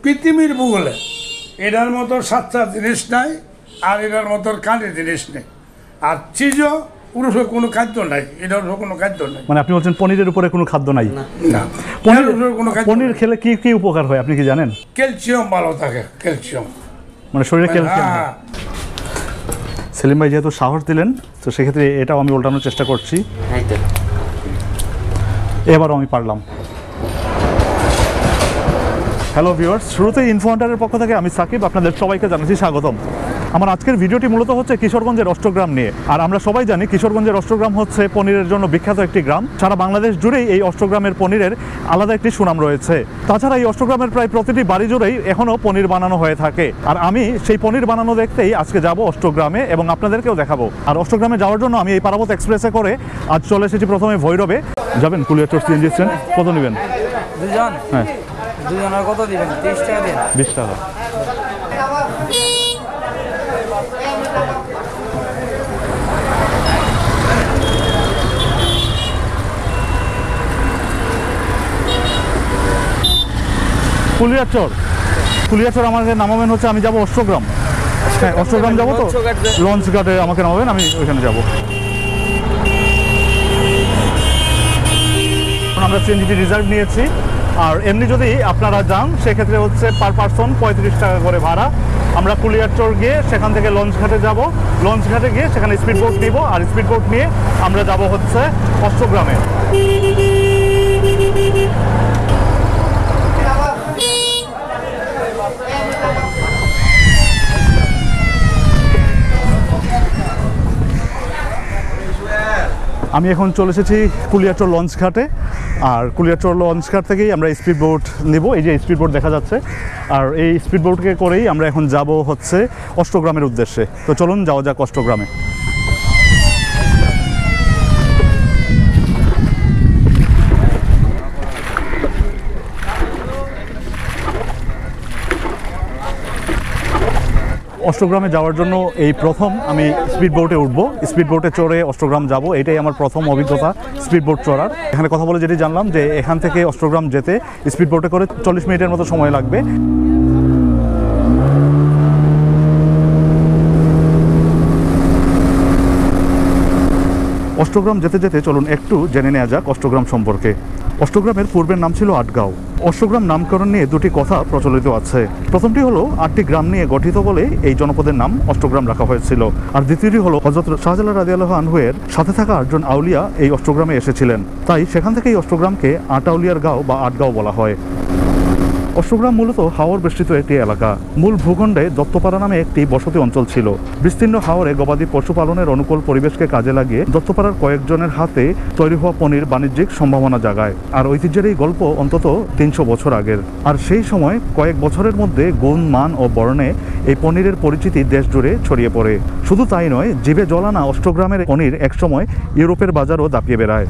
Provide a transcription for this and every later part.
পৃথিবীর ভূগোলে এটার মতো সাতটা জিনিস নাই, আর এটার মতো কাঁটে জিনিস নেই। আর চিজও পুরুষের কোনো খাদ্য নাই, এটার কোনো খাদ্য নাই। মানে আপনি বলছেন পনিরের উপরে কোনো খাদ্য নাই? না, পনির খেলে কি কি উপকার হয় আপনি কি জানেন? ক্যালসিয়াম ভালো থাকে, ক্যালসিয়াম মানে শরীরে ক্যালসিয়াম। সেলিম ভাই যেহেতু সাহস দিলেন, তো সেক্ষেত্রে এটাও আমি উল্টানোর চেষ্টা করছি। এবারও আমি পারলাম। হ্যালো ভিউয়ার্স, শুরুতেই ইনফোহান্টারের পক্ষ থেকে আমি সাকিব, আপনাদের সবাইকে জানাচ্ছি স্বাগতম। আমার আজকের ভিডিওটি মূলত হচ্ছে কিশোরগঞ্জের অষ্টগ্রাম নিয়ে। আর আমরা সবাই জানি কিশোরগঞ্জের অষ্টগ্রাম হচ্ছে পনিরের জন্য বিখ্যাত একটি গ্রাম। সারা বাংলাদেশ জুড়েই এই অষ্টগ্রামের পনিরের আলাদা একটি সুনাম রয়েছে। তাছাড়া এই অষ্টগ্রামের প্রায় প্রতিটি বাড়ি জুড়েই এখনও পনির বানানো হয়ে থাকে। আর আমি সেই পনির বানানো দেখতেই আজকে যাব অষ্টগ্রামে এবং আপনাদেরকেও দেখাবো। আর অষ্টগ্রামে যাওয়ার জন্য আমি এই পারাবত এক্সপ্রেসে করে আজ চলে এসেছি প্রথমে ভৈরবে। যাবেন কুলিয়াচর সিএনজি স্ট্যান্ড? কত নেবেন? দুজন? হ্যাঁ, দুজনের কত দিবেন? 30 টাকা দিন। 20 টাকা। কুলিয়াচর আমাকে নামাবেন হচ্ছে, আমি যাব অষ্টগ্রাম। হ্যাঁ, অষ্টগ্রাম যাবো তো, লঞ্চ ঘাটে আমাকে নামাবেন, আমি ওইখানে যাব। আমরা সিএনজি রিজার্ভ নিয়েছি। আর এমনি যদি আপনারা যান সেক্ষেত্রে হচ্ছে পার পারসন 35 টাকা করে ভাড়া। আমরা কুলিয়াচর গিয়ে সেখান থেকে লঞ্চ ঘাটে যাব, লঞ্চ ঘাটে গিয়ে সেখানে স্পিড বোট নিব, আর স্পিড বোট নিয়ে আমরা যাব হচ্ছে অষ্টগ্রামে। আমি এখন চলে এসেছি কুলিয়াচর লঞ্চ ঘাটে। আর কুলিয়াচর লঞ্চ ঘাট থেকেই আমরা স্পিড বোট নেব। এই যে স্পিড বোট দেখা যাচ্ছে, আর এই স্পিড বোটকে করেই আমরা এখন যাব হচ্ছে অষ্টগ্রামের উদ্দেশ্যে। তো চলুন যাওয়া যাক অষ্টগ্রামে। অষ্টগ্রামে যাওয়ার জন্য এই প্রথম আমি স্পিড বোটে উঠবো। স্পিড বোটে চড়ে অষ্টগ্রাম যাব, এটাই আমার প্রথম অভিজ্ঞতা স্পিড বোট চড়ার। এখানে কথা বলে যেটি জানলাম যে এখান থেকে অষ্টগ্রাম যেতে স্পিড বোটে করে 40 মিনিটের মতো সময় লাগবে। অষ্টগ্রাম যেতে যেতে চলুন একটু জেনে নেওয়া যাক অষ্টগ্রাম সম্পর্কে। অষ্টগ্রামের পূর্বের নাম ছিল আটগাঁও। অষ্টগ্রাম নামকরণ নিয়ে দুটি কথা প্রচলিত আছে। প্রথমটি হলো 8টি গ্রাম নিয়ে গঠিত বলে এই জনপদের নাম অষ্টগ্রাম রাখা হয়েছিল। আর দ্বিতীয়টি হলো হযরত শাহজালাল রাদিয়াল্লাহু আনহু এর সাথে থাকা 8জন আউলিয়া এই অষ্টগ্রামে এসেছিলেন, তাই সেখান থেকেই অষ্টগ্রামকে আট আউলিয়ার গাঁও বা আটগাঁও বলা হয়। অষ্টগ্রাম মূলত হাওর বেষ্টিত একটি এলাকা। মূল ভূখণ্ডে দত্তপাড়া নামে একটি বসতি অঞ্চল ছিল। বিস্তীর্ণ হাওরে গবাদি পশুপালনের অনুকূল পরিবেশকে কাজে লাগিয়ে দত্তপাড়ার কয়েকজনের হাতে তৈরি হওয়া পনির বাণিজ্যিক সম্ভাবনা জাগায়। আর ঐতিহ্যের এই গল্প অন্তত 300 বছর আগের। আর সেই সময় কয়েক বছরের মধ্যে গুণ, মান ও বর্ণে এই পনিরের পরিচিতি দেশ জুড়ে ছড়িয়ে পড়ে। শুধু তাই নয়, জিভে জলানা অষ্টগ্রামের পনির একসময় ইউরোপের বাজারও দাপিয়ে বেড়ায়।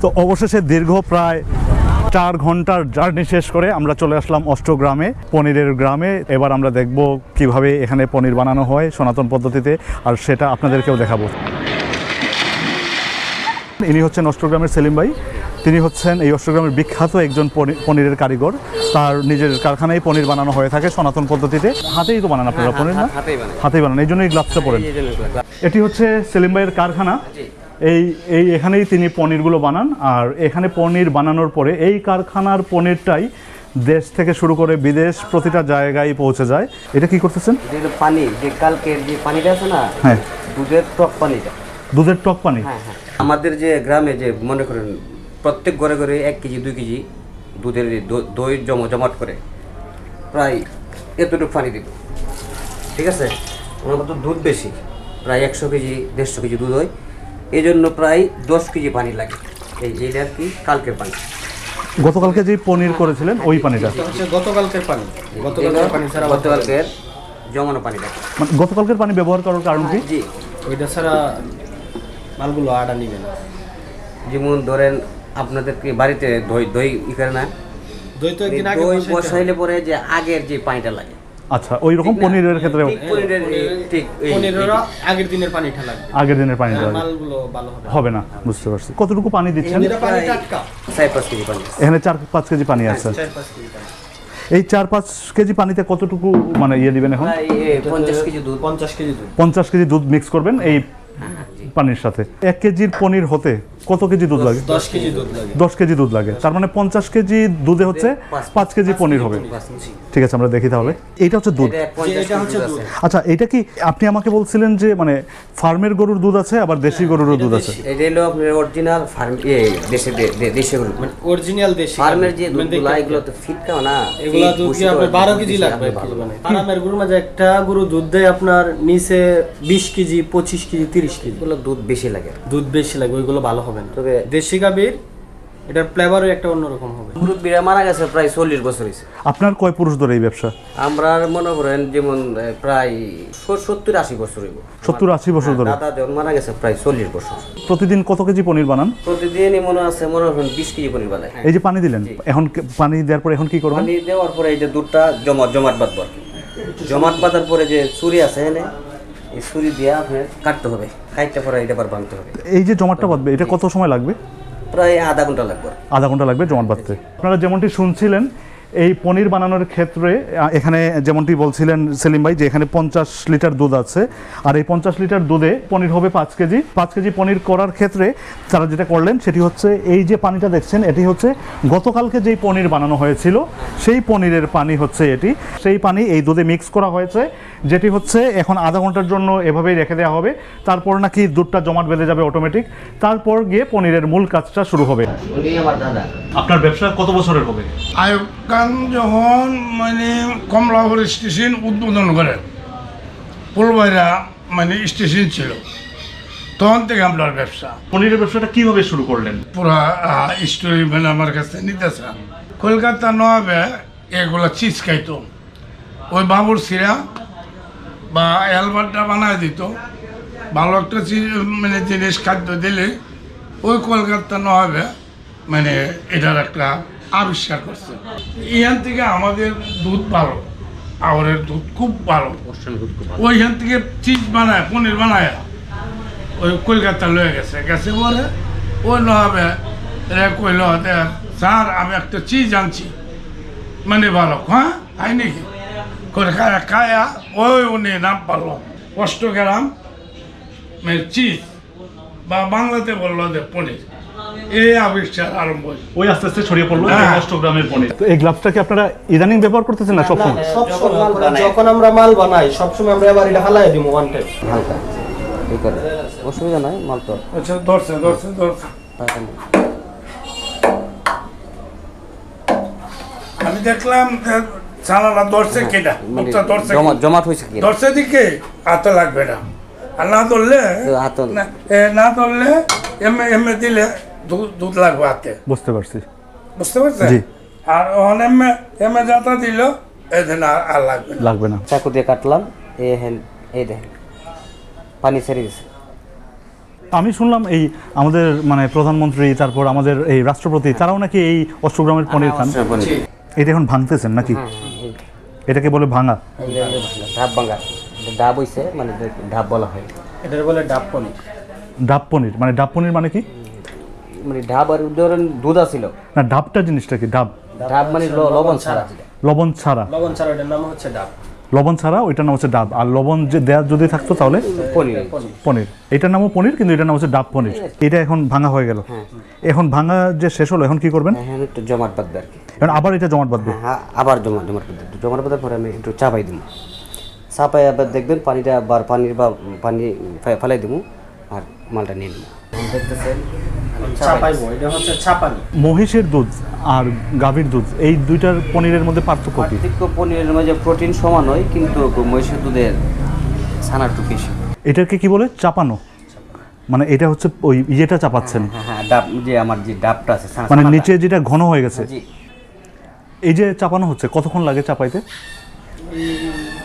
তো অবশেষে দীর্ঘ প্রায় 4 ঘন্টার জার্নি শেষ করে আমরা চলে আসলাম অষ্টগ্রামে, পনিরের গ্রামে। এবার আমরা দেখব কিভাবে এখানে পনির বানানো হয় সনাতন পদ্ধতিতে, আর সেটা আপনাদেরকেও দেখাবো। ইনি হচ্ছেন অষ্টগ্রামের সেলিম ভাই। তিনি হচ্ছেন এই অষ্টগ্রামের বিখ্যাত একজন পনিরের কারিগর। তার নিজের কারখানায় পনির বানানো হয়ে থাকে সনাতন পদ্ধতিতে। হাতেই তো বানান আপনারা পনির? না, হাতেই বানান, এই জন্যই গ্লাভসটা পরেন। এটি হচ্ছে সেলিম ভাইয়ের কারখানা। এখানেই তিনি পনিরগুলো বানান। আর এখানে পনির বানানোর পরে এই কারখানার পনিরটাই দেশ থেকে শুরু করে বিদেশ প্রতিটা জায়গায় পৌঁছে যায়। এটা কি করতেছেন? পানি, যে কালকের যে পানিটা আছে না, হ্যাঁ, দুধের টক পানিটা। দুধের টক পানি? হ্যাঁ হ্যাঁ। আমাদের যে গ্রামে যে মনে করেন প্রত্যেক ঘরে ঘরে 1 কেজি 2 কেজি দুধের দই জমাট করে প্রায় এতটুকু পানি দিব, ঠিক আছে? ওনার তো দুধ বেশি, প্রায় 100 কেজি 150 কেজি দুধ হয়, এই জন্য প্রায় 10 কেজি পানি লাগে। এইটা আর কি কালকের পানি। গতকালকে যে পনির করেছিলেন ওই পানিটা? গতকালকের পানি, গতকালকের জমানো পানিটা। মানে গতকালকের পানি ব্যবহার করার কারণ কি? জি, ওইটা ছাড়া মালগুলো আটা নিবে না। যেমন ধরেন আপনাদের কি বাড়িতে দই ই করে না? দই তো একদিন আগে বসাইলে পরে যে আগের যে পানিটা লাগে, আচ্ছা, ওই রকম পনিরের ক্ষেত্রে পনিরেরও আগের দিনের পানিটা লাগবে, আগের দিনের পানি লাগবে, মালগুলো ভালো হবে না। বুঝতে পারছি। কতটুকু পানি দিচ্ছেন? এটা পানি টাটকা 4-5 কেজি পানি। এখানে 4-5 কেজি পানি আছে। 4-5 কেজি পানি। এই 4-5 কেজি পানিতে কতটুকু মানে ইয়ে দিবেন এখন? 50 কেজি দুধ। 50 কেজি দুধ। 50 কেজি দুধ মিক্স করবেন এই পানির সাথে। 1 কেজির পনির হতে কত কেজি দুধ লাগে? 10 কেজি দুধ লাগে। 10 কেজি দুধ লাগে। তার মানে 50 কেজি দুধে হচ্ছে 5 কেজি পনির হবে। ঠিক আছে, আমরা দেখি তাহলে। এইটা হচ্ছে দুধ। এটা হচ্ছে দুধ। আচ্ছা, এটা কি আপনি আমাকে বলছিলেন যে মানে ফার্মের গরুর দুধ আছে, আবার দেশি গরুরও দুধ আছে? এটা হলো আপনার অরিজিনাল ফার্ম দেশি গরু, মানে অরিজিনাল দেশি ফার্মের যে দুধগুলো এগুলো তো ফিটকাও না, এগুলা দুধ কি আপনার 12 কেজি লাগবে কিলো মানে। ফার্মের গরুর মাঝে একটা গরু দুধ দেয় আপনার নিচে 20 কেজি 25 কেজি 30 কেজি। এগুলো দুধ বেশি লাগে, দুধ বেশি লাগে, ওইগুলো ভালো হবে না। তবে দেশি গাভীর এটার ফ্লেভারও একটা অন্যরকম হবে। মুরব্বীরা মারা গেছে প্রায় 40 বছর হয়েছে। আপনার কয় পুরুষ ধরে এই ব্যবসা? আমরা মনে করেন যেমন প্রায় 70-80 বছর হইব। 70-80 বছর ধরে। দাদা যখন মারা গেছে প্রায় 40 বছর। প্রতিদিন কত কেজি পনির বানান? প্রতিদিনই মনে করেন 20 কেজি পনির বানায়। এই যে পানি দিলেন, এখন পানি দেওয়ার পরে এখন কি করবেন? পানি দেওয়ার পরে এই যে দুধটা জমাট বাঁধবো আর কি। জমাট বাঁধার পরে যে ছুরি আছে এখানে, এই ছুরি দিয়ে আপনার কাটতে হবে, কাটতে পরে এটা আবার ভাঙতে হবে। এই যে জমাটটা বাঁধবে, এটা কত সময় লাগবে? প্রায় আধা ঘন্টা লাগবে। আধা ঘন্টা লাগবে জমাট বাঁধতে। আপনারা যেমনটি শুনছিলেন, এই পনির বানানোর ক্ষেত্রে এখানে যেমনটি বলছিলেন সেলিম ভাই, যে এখানে 50 লিটার দুধ আছে, আর এই 50 লিটার দুধে পনির হবে 5 কেজি। 5 কেজি পনির করার ক্ষেত্রে তারা যেটা করলেন সেটি হচ্ছে, এই যে পানিটা দেখছেন এটি হচ্ছে গতকালকে যেই পনির বানানো হয়েছিল সেই পনিরের পানি হচ্ছে এটি। সেই পানি এই দুধে মিক্স করা হয়েছে, যেটি হচ্ছে এখন আধা ঘন্টার জন্য এভাবেই রেখে দেওয়া হবে। তারপর নাকি দুধটা জমাট বেঁধে যাবে অটোমেটিক, তারপর গিয়ে পনিরের মূল কাজটা শুরু হবে। আমার দাদা। আপনার ব্যবসা কত বছরের হবে? আয়ুব খান যখন মানে কমলাপুর স্টেশন উদ্বোধন করেন, ফুলবাইরা মানে স্টেশন ছিল, তখন থেকে আপনার ব্যবসা। পনিরের ব্যবসাটা কিভাবে শুরু করলেন? পুরা স্টোরি মানে আমার কাছে নিতেছে। কলকাতা নবাবে এগুলো চিজ খাইতো, ওই বাবুর সিরা বা অ্যালবারটা বানায় দিত, ভালো একটা মানে জিনিস খাদ্য দিলে ওই কলকাতা নবাবে মানে এটার একটা আবিষ্কার করছে। এখান থেকে আমাদের দুধ ভালো, আওয়ারের দুধ খুব ভালো, ওইখান থেকে চিজ বানায় পনির বানায় ওই কলকাতা লয়ে গেছে পরে ওই নবাবে এরা কইল, স্যার আমি একটা চিজ আনছি, মানে ভালো। হ্যাঁ তাই নাকি করে খায়া ওই উনি নাম পারলো অষ্টগ্রাম চিজ, বা বাংলাতে বললো যে পনির। এই আবিষ্কার আরম্ভ হয়েছে, ওই আস্তে আস্তে ছড়িয়ে পড়লো অষ্টগ্রামের পনির। তো এই গ্লাভসটা কি আপনারা ইদানিং ব্যবহার করতেছেন না সবসময়? যখন আমরা মাল বানাই সবসময় আমরা এবার এটা হালাই দিব ওয়ান টাইম হালকা এই করে, অসুবিধা নাই, মাল তো। আচ্ছা ধরছে। আমি দেখলাম ছানাটা ধরছে কেটা, মুখটা ধরছে, জমাট হয়েছে কি ধরছে দিকে হাতে লাগবে না, আর না ধরলে না ধরলে এমএ দিলে দুধ লাগবে হাতে। বুঝতে পারছেন? জি। আর ওখানে এমএ যাতা দিল এদিন আর লাগবে না। চাকু দিয়ে কাটলাম, এই দেখেন পানি ছেড়ে দিছে। আমি শুনলাম এই আমাদের মানে প্রধানমন্ত্রী, তারপর আমাদের এই রাষ্ট্রপতি, তারাও নাকি এই অষ্টগ্রামের পনির খান। এটা এখন ভাঙতেছেন নাকি? এটাকে বলে ভাঙা, ঢাব ভাঙা। ডাব হইছে মানে ঢাব বলা হয়, এটার বলে ডাব পনির। ডাব পনির মানে, ডাব পনির মানে কি? মানে ঢাব আর ধরেন দুধ আছিল না, ডাবটা জিনিসটা কি? ডাব মানে লবণ ছাড়া। লবণ ছাড়া এটার নাম হচ্ছে ডাব। লবণ ছাড়া ওইটার নাম হচ্ছে ডাব, আর লবণ যে দেয়া যদি থাকতো তাহলে পনির। এটার নামও পনির, কিন্তু এটার নাম হচ্ছে ডাব পনির। এটা এখন ভাঙা হয়ে গেল। এখন ভাঙা যে শেষ হলো, এখন কি করবেন? একটু জমাট বাঁধবে আর কি। এখন আবার এটা জমাট বাঁধবে? আবার জমাট বাঁধার পরে আমি একটু চাপাই দিব। চাপাই আবার দেখবেন পানিটা আবার পানি ফেলাই দিব, আর মালটা নিয়ে নেব। দেখতেছেন মহিষের দুধ আর গাভীর দুধ, এই দুইটার পনিরের মধ্যে পার্থক্য কি? পনিরের মধ্যে প্রোটিন সমান হয়, কিন্তু মহিষের দুধের ছানা একটু বেশি। এটাকে কি বলে? চাপানো। মানে এটা হচ্ছে ওই ইয়েটা চাপাচ্ছেন? হ্যাঁ, ডাব যে আমার যে ডাবটা আছে মানে নিচে যেটা ঘন হয়ে গেছে, এই যে চাপানো হচ্ছে, কতক্ষণ লাগে চাপাইতে?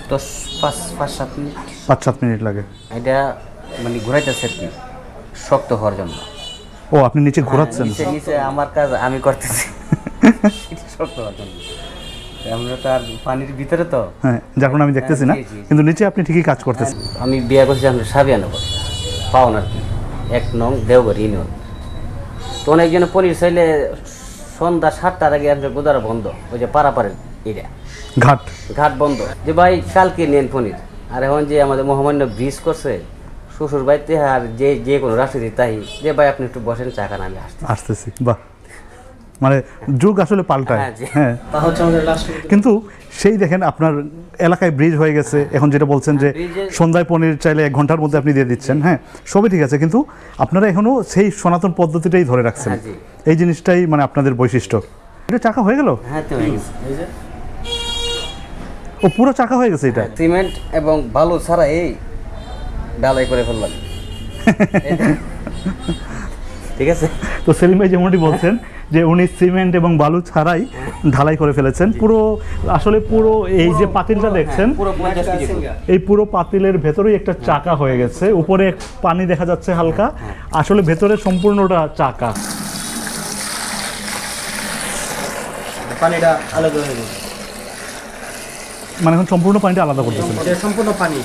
5-7 মিনিট। 5-7 মিনিট লাগে। এটা মানে ঘুরাইতেছে আর কি, শক্ত হওয়ার জন্য। ও, আপনি নিচে ঘোরাচ্ছেন? নিচে আমার কাজ আমি করতেছি শক্ত হওয়ার জন্য। আমরা তো আর পানির ভিতরে তো। হ্যাঁ, যার কারণে আমি দেখতেছি না, জি, জি। কিন্তু নিচে আপনি ঠিকই কাজ করতেছেন। আমি বিয়ে করছি আমরা সাবিয়ানগর পাওন আর কি, 1 নং দেওঘর ইউনিয়ন। তো অনেকজন পনির চাইলে সন্ধ্যা 7টার আগে আমাদের গোদারা বন্ধ, ওই যে পারাপারের এটা ঘাট ঘাট বন্ধ, যে ভাই কালকে নেন পনির। আর এখন যে আমাদের মহামান্য ব্রিজ করছে শ্বশুর বাড়িতে, আর যে কোনো রাষ্ট্রপতি তাই যে ভাই আপনি একটু বসেন চা খান, আমি আসতেছি। বাহ, মানে যুগ আসলে পাল্টায়। হ্যাঁ, জি। হ্যাঁ, তা হচ্ছে আমাদের লাস্ট কিন্তু সেই দেখেন আপনার এলাকায় ব্রিজ হয়ে গেছে, এখন যেটা বলছেন যে ব্রিজে- সন্ধ্যায় পনির চাইলে 1 ঘন্টার মধ্যে আপনি দিয়ে দিচ্ছেন। হ্যাঁ, সবই ঠিক আছে, কিন্তু আপনারা এখনো সেই সনাতন পদ্ধতিটাই ধরে রাখছেন। হ্যাঁ, জি। এই জিনিসটাই মানে আপনাদের বৈশিষ্ট্য। এটা চাকা হয়ে গেল? হ্যাঁ তো হয়ে গেছে। এই যে ও পুরো চাকা হয়ে গেছে এটা? সিমেন্ট এবং বালু ছাড়া এই ডালাই করে ফেললাম। ঠিক আছে। তো সেলিম ভাই যেমনটি বলছেন যে উনি সিমেন্ট এবং বালু ছাড়াই ঢালাই করে ফেলেছেন পুরো। আসলে পুরো এই যে পাতিলটা দেখছেন, পুরো 50 কেজি এই পুরো পাতিলের ভেতরেই একটা চাকা হয়ে গেছে, উপরে পানি দেখা যাচ্ছে হালকা, আসলে ভেতরে সম্পূর্ণটা চাকা। পানিটা আলাদা হয়ে গেছে, মানে এখন সম্পূর্ণ পানিটা আলাদা করতেছেন। এটা সম্পূর্ণ পানি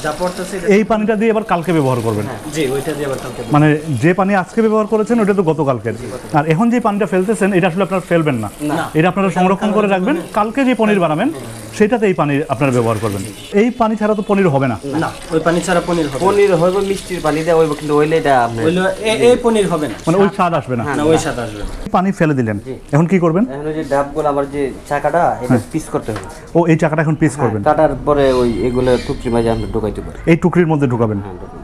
যা পড়তেছে এই পানিটা দিয়ে আবার কালকে ব্যবহার করবেন? জি, ওইটা দিয়ে আবার কালকে মানে যে পানি আজকে ব্যবহার করেছেন ওটা তো গতকালকের, আর এখন যে পানিটা ফেলতেছেন এটা আসলে আপনারা ফেলবেন না, এটা আপনারা সংরক্ষণ করে রাখবেন, কালকে যে পনির বানাবেন সেটাতে এই পানি আপনারা ব্যবহার করবেন। এই পানি ছাড়া তো পনির হবে না। না, ওই পানি ছাড়া পনির হবে না। পনির হইব মিষ্টির পানি দেওয়া হইব, কিন্তু ওইলে এটা আপনার ওইলো এই পনির হবে না, মানে ওই স্বাদ আসবে না। না ওই স্বাদ আসবে না। পানি ফেলে দিলেন, এখন কি করবেন? এখন ওই যে ডাবগুলো আমার যে চাকাটা এটা পিস করতে হবে। ও এই চাকাটা এখন পিস করবেন, কাটার পরে ওই এগুলো টুকরি মাঝে আমরা ঢুকাইতে পারি। এই টুকরির মধ্যে ঢুকাবেন, হ্যাঁ, ঢুকাই।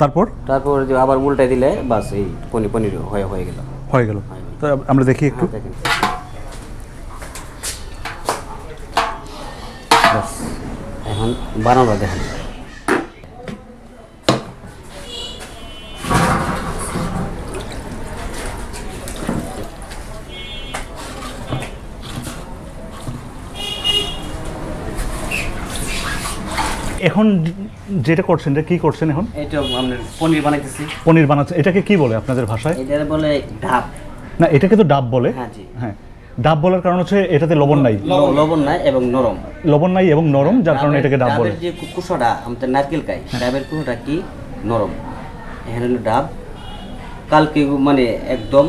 তারপর তারপর যে আবার উল্টাই দিলে বাস এই পনির হয়ে গেল। হয়ে গেল। তো আমরা দেখি একটু। হ্যাঁ, দেখেন। বাস এখন বানানো দেখেন। এখন যেটা করছেন এটা কি করছেন এখন? এটা আমরা পনির বানাইতেছি। পনির বানাচ্ছে, এটাকে কি বলে আপনাদের ভাষায়? এটা বলে ঢাপ। না, এটাকে তো ডাব বলে। হ্যাঁ, জি। হ্যাঁ, ডাব বলার কারণ হচ্ছে এটাতে লবণ নাই, লবণ নাই এবং নরম। লবণ নাই এবং নরম, যার কারণে এটাকে ডাব বলে। ডাবের যে কুশোটা আমাদের নারকেল খাই, ডাবের কুশোটা কি নরম, এখানে হলো ডাব। কালকে মানে একদম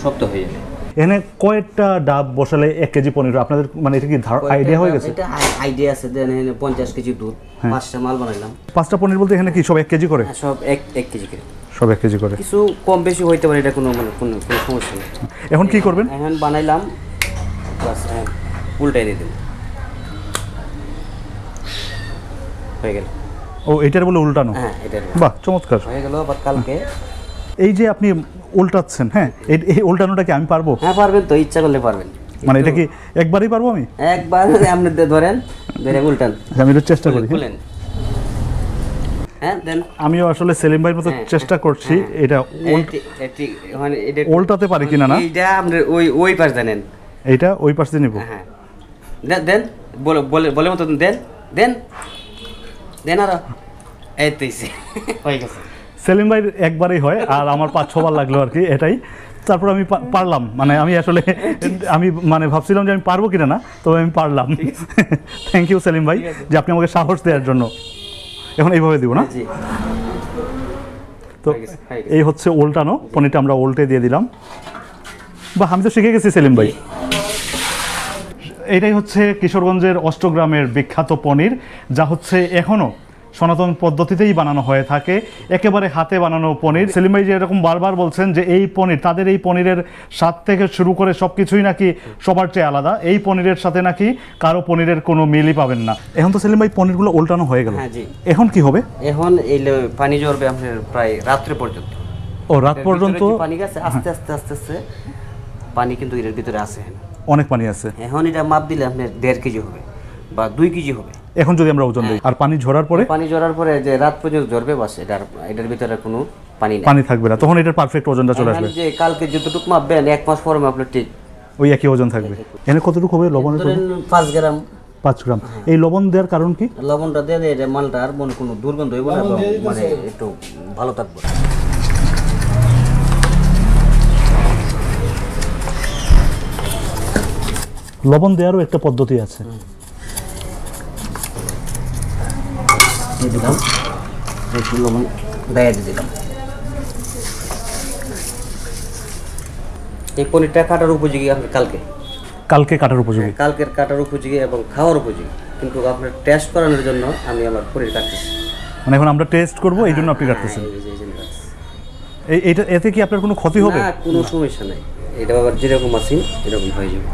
শক্ত হয়ে যাবে। এখানে কয়েকটা ডাব বসালে 1 কেজি পনির আপনাদের, মানে এটা কি আইডিয়া হয়ে গেছে? এটা আইডিয়া আছে, দেন এখানে 50 কেজি দুধ, 5টা মাল বানাইলাম। 5টা পনির বলতে এখানে কি সব 1 কেজি করে? সব এক কেজি করে, সব 1 কেজি করে। কিছু কম বেশি হইতে পারে, এটা কোনো কোনো সমস্যা নেই। এখন কি করবেন? এখন বানাইলাম, বাস উল্টাই দিয়ে দিন, হয়ে গেল। ও এটার বলে উল্টানো? হ্যাঁ, এটা বাহ, চমৎকার। হয়ে গেল। আবার কালকে এই যে আপনি উল্টাচ্ছেন, হ্যাঁ, এই উল্টানোটা কি আমি পারবো? হ্যাঁ পারবেন তো, ইচ্ছা করলে পারবেন। মানে এটা কি একবারই পারবো আমি? একবার আপনি ধরেন, ধরে উল্টান, আচ্ছা, আমি একটু চেষ্টা করি। খুলেন। হ্যাঁ, দেন। আমিও আসলে সেলিম ভাইয়ের মতো চেষ্টা করছি এটা মানে এটা উল্টাতে পারি কিনা না। এইটা আপনি ওই পাশ জানেন, এইটা ওই পাশ দিয়ে নিব। হ্যাঁ, দেন বলে মতো দেন দেন দেন, আর এই তো হয়ে গেছে। সেলিম ভাই একবারই হয়, আর আমার 5-6 বার লাগলো আর কি, এটাই। তারপর আমি পারলাম, মানে আমি আসলে আমি মানে ভাবছিলাম যে আমি পারবো কিনা না, তবে আমি পারলাম। থ্যাংক ইউ সেলিম ভাই, যে আপনি আমাকে সাহস দেওয়ার জন্য। এখন এইভাবে দিব না? জি। তো এই হচ্ছে উল্টানো পনিরটা, আমরা উল্টে দিয়ে দিলাম। বাহ, আমি তো শিখে গেছি সেলিম ভাই। এটাই হচ্ছে কিশোরগঞ্জের অষ্টগ্রামের বিখ্যাত পনির, যা হচ্ছে এখনও সনাতন পদ্ধতিতেই বানানো হয়ে থাকে, একেবারে হাতে বানানো পনির। সেলিম ভাই যে এরকম বারবার বলছেন যে এই পনির, তাদের এই পনিরের স্বাদ থেকে শুরু করে সব কিছুই নাকি সবার চেয়ে আলাদা, এই পনিরের সাথে নাকি কারো পনিরের কোনো মিলই পাবেন না। এখন তো সেলিম ভাই পনিরগুলো উল্টানো হয়ে গেল, হ্যাঁ, জি। এখন কি হবে? এখন এই পানি ঝরবে আপনার প্রায় রাত্রে পর্যন্ত। ও রাত পর্যন্ত পানি গেছে, আস্তে আস্তে আস্তে আস্তে পানি কিন্তু এর ভিতরে আছে, অনেক পানি আছে। এখন এটা মাপ দিলে আপনার 1.5 কেজি হবে বা 2 কেজি হবে এখন যদি আমরা ওজন দিই, আর পানি ঝরার পরে? পানি ঝরার পরে যে রাত পর্যন্ত ঝরবে, বাস এটার ভিতরে কোনো পানি নেই, পানি থাকবে না, তখন এটার পারফেক্ট ওজনটা চলে আসবে। যে কালকে যতটুকু মাপবেন 1 মাস পরে মাপলে ঠিক ওই একই ওজন থাকবে। এখানে কতটুকু হবে লবণের? 5 গ্রাম। 5 গ্রাম। এই লবণ দেওয়ার কারণ কি? লবণটা দিয়ে দিলে মালটা আর কোনো দুর্গন্ধ হইব না, মানে একটু ভালো থাকবে। লবণ দেওয়ারও একটা পদ্ধতি আছে। দিলাম একটু লবণ দেয়া দিলাম। এই পনিরটা কাটার উপযোগী আপনার কালকে কাটার উপযোগী, কালকের কাটার উপযোগী এবং খাওয়ার উপযোগী, কিন্তু আপনার টেস্ট করানোর জন্য আমি আমার পনির কাটতেছি। মানে এখন আমরা টেস্ট করবো এই জন্য আপনি কাটতেছেন। এইটা এতে কি আপনার কোনো ক্ষতি হবে? না, কোনো সমস্যা নাই, এটা আবার যেরকম আছি এরকম হয়ে যাবে।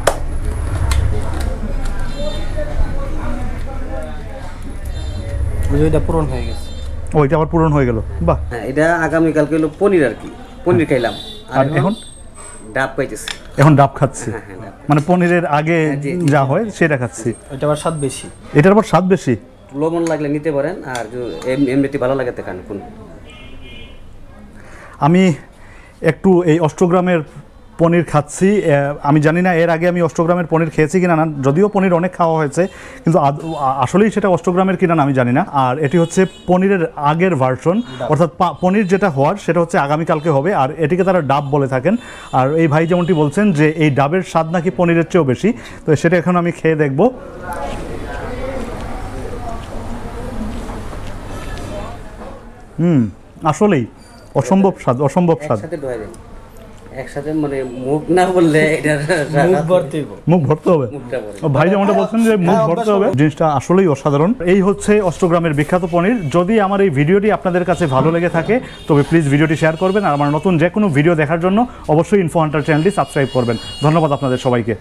ওইটা পূরণ হয়ে গেছে, ওইটা আবার পূরণ হয়ে গেল। বাহ, হ্যাঁ, এটা আগামীকালকে হলো পনির আর কি, পনির খাইলাম। আর এখন ডাব পাইতেছি, এখন ডাব খাচ্ছি, ডাব। মানে পনিরের আগে যা হয় সেটা খাচ্ছি। এটা আবার স্বাদ বেশি, এটার আবার স্বাদ বেশি। লবণ লাগলে নিতে পারেন, আর এমনিতে ভালো লাগে খান। কোন আমি একটু এই অষ্টগ্রামের পনির খাচ্ছি। আমি জানি না এর আগে আমি অষ্টগ্রামের পনির খেয়েছি কিনা না, যদিও পনির অনেক খাওয়া হয়েছে, কিন্তু আসলেই সেটা অষ্টগ্রামের কিনা আমি জানি না। আর এটি হচ্ছে পনিরের আগের ভার্সন, অর্থাৎ পনির যেটা হওয়ার সেটা হচ্ছে আগামীকালকে হবে, আর এটিকে তারা ডাব বলে থাকেন। আর এই ভাই যেমনটি বলছেন যে এই ডাবের স্বাদ নাকি পনিরের চেয়েও বেশি, তো সেটা এখন আমি খেয়ে দেখব। আসলেই অসম্ভব স্বাদ, অসম্ভব স্বাদ। একসাথে মানে মুখ না বললে মুখ ভরতে হবে। ভাই যেমনটা বলছেন যে মুখ ভরতে হবে, জিনিসটা আসলেই অসাধারণ। এই হচ্ছে অষ্টগ্রামের বিখ্যাত পনির। যদি আমার এই ভিডিওটি আপনাদের কাছে ভালো লেগে থাকে তবে প্লিজ ভিডিওটি শেয়ার করবেন, আর আমার নতুন যে কোনো ভিডিও দেখার জন্য অবশ্যই ইনফো হান্টার চ্যানেলটি সাবস্ক্রাইব করবেন। ধন্যবাদ আপনাদের সবাইকে।